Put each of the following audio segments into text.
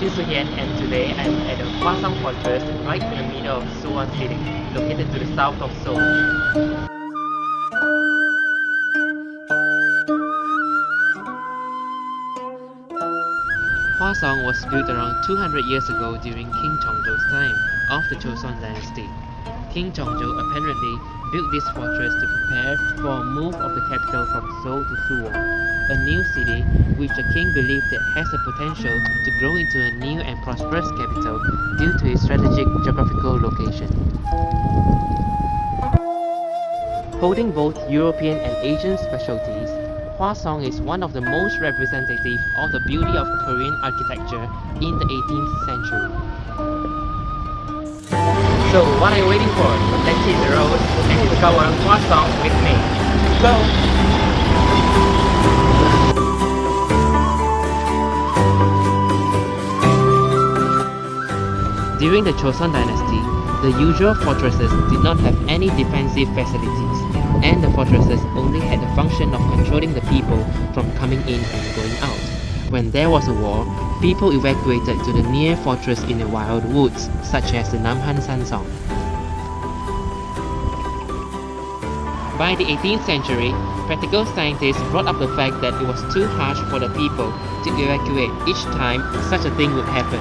Suwon, and today I'm at the Hwaseong Fortress right in the middle of Suwon city, located to the south of Seoul. Hwaseong was built around 200 years ago during King Jeongjo's time of the Joseon Dynasty. King Jeongjo apparently built this fortress to prepare for a move of the capital from Seoul to Suwon, a new city which the king believed that has the potential to grow into a new and prosperous capital due to its strategic geographical location. Holding both European and Asian specialties, Hwaseong is one of the most representative of the beauty of Korean architecture in the 18th century. So what are you waiting for? Let's hit the road and discover Hwaseong with me. Go! During the Joseon Dynasty, the usual fortresses did not have any defensive facilities, and the fortresses only had the function of controlling the people from coming in and going out. When there was a war, people evacuated to the near fortress in the wild woods, such as the Namhan Sansong. By the 18th century, practical scientists brought up the fact that it was too harsh for the people to evacuate each time such a thing would happen.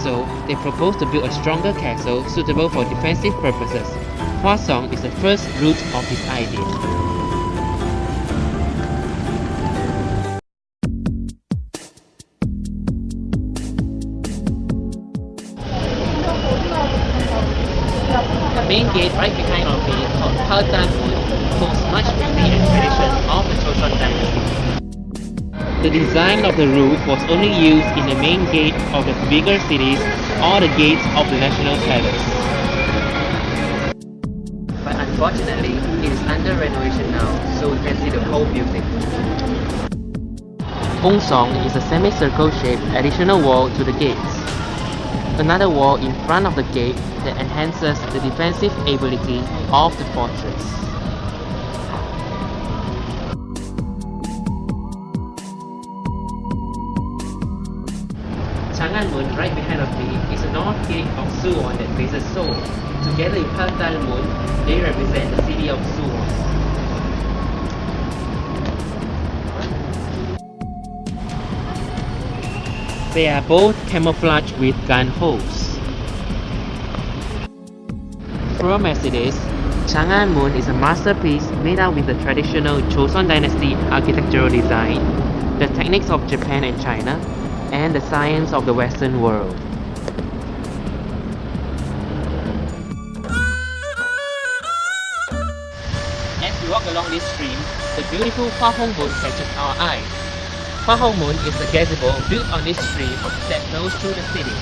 So, they proposed to build a stronger castle suitable for defensive purposes. Hwaseong is the first root of this idea. The main gate right behind of me, called Haenggung, holds much beauty and tradition of the Joseon Dynasty. The design of the roof was only used in the main gate of the bigger cities or the gates of the national palace. But unfortunately, it is under renovation now, so we can see the whole building. Hwaseong is a semicircle shaped additional wall to the gates. Another wall in front of the gate that enhances the defensive ability of the fortress. Moon right behind of me is the north gate of Suwon that faces Seoul. Together with Moon, they represent the city of Suwon. They are both camouflaged with gun holes. From as it is, Moon is a masterpiece made out with the traditional Joseon Dynasty architectural design, the techniques of Japan and China, and the science of the Western world. As we walk along this stream, the beautiful Haenggung catches our eye. Haenggung is the gazebo built on this stream that flows through the city.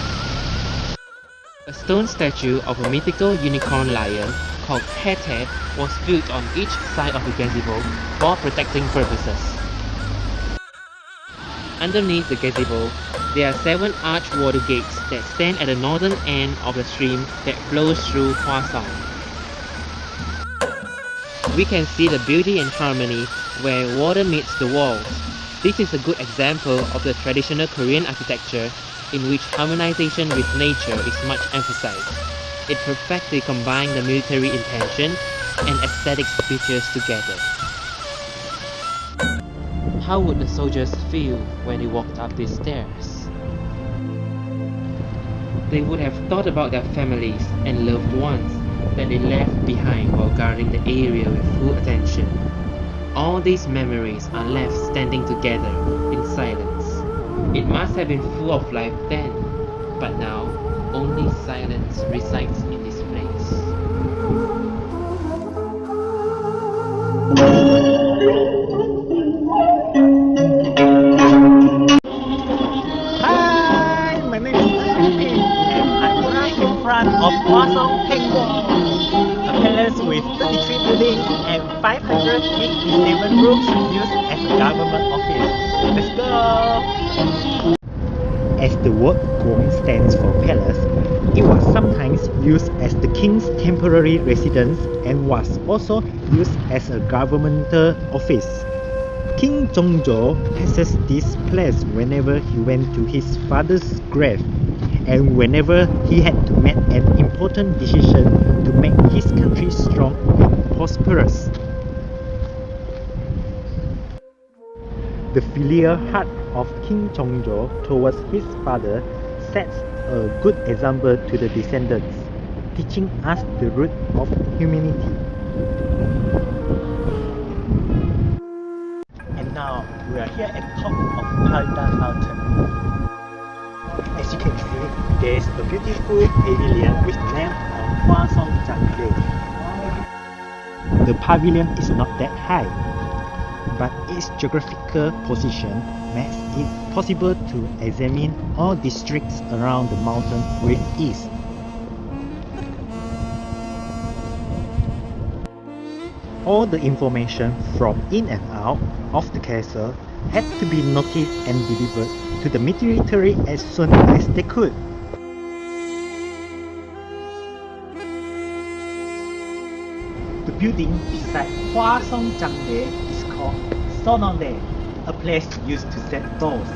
A stone statue of a mythical unicorn lion called Heritage was built on each side of the gazebo for protecting purposes. Underneath the gazebo, there are 7 arched water gates that stand at the northern end of the stream that flows through Hwaseong. We can see the beauty and harmony where water meets the walls. This is a good example of the traditional Korean architecture in which harmonization with nature is much emphasized. It perfectly combines the military intention and aesthetics features together. How would the soldiers feel when they walked up these stairs? They would have thought about their families and loved ones that they left behind while guarding the area with full attention. All these memories are left standing together in silence. It must have been full of life then, but now only silence resides in this place. Of Hwaseong Haenggung, a palace with 33 buildings and 557 rooms used as a government office. Let's go! As the word Gyeonggi stands for palace, it was sometimes used as the king's temporary residence and was also used as a governmental office. King Jeongjo passes this place whenever he went to his father's grave and whenever he had to make an important decision to make his country strong and prosperous. The filial heart of King Jeongjo towards his father sets a good example to the descendants, teaching us the root of humanity. And now we are here at top of Palda Mountain. As you can see, there is a beautiful pavilion with the name of Hwaseong. The pavilion is not that high, but its geographical position makes it possible to examine all districts around the mountain with ease. All the information from in and out of the castle had to be noted and delivered to the military as soon as they could. The building beside Hwaseong is called Sonondae, a place used to set bows.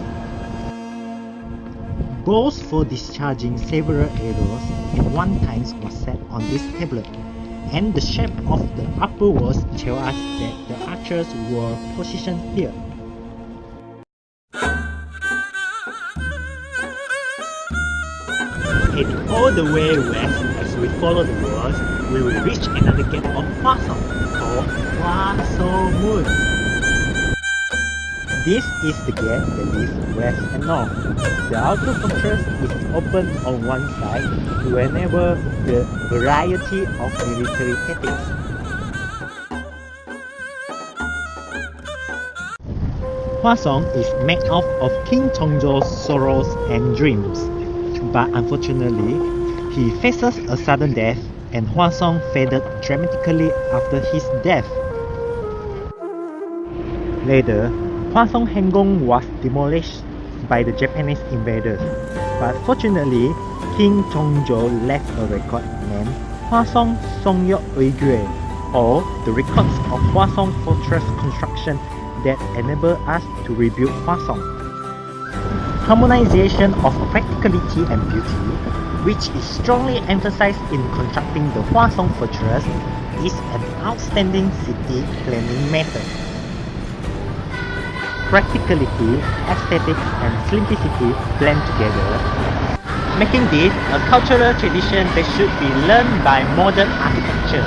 Bows for discharging several arrows at one time was set on this tablet, and the shape of the upper walls tell us that the archers were positioned here. Heading all the way west as we follow the walls, we will reach another gate of Hwaseong called Hwaseong. This is the gate that leads west and north. The outer fortress is open on one side to enable the variety of military tactics. Hwaseong is made up of King Jeongjo's sorrows and dreams, but unfortunately, he faces a sudden death and Hwaseong faded dramatically after his death. Later, Hwaseong Haenggung was demolished by the Japanese invaders, but fortunately, King Jeongjo left a record named Hwaseong Songyok Uigwe, or the records of Hwaseong fortress construction that enable us to rebuild Hwaseong. Harmonization of practicality and beauty, which is strongly emphasized in constructing the Hwaseong fortress, is an outstanding city planning method. Practicality, aesthetics, and simplicity blend together, making this a cultural tradition that should be learned by modern architecture.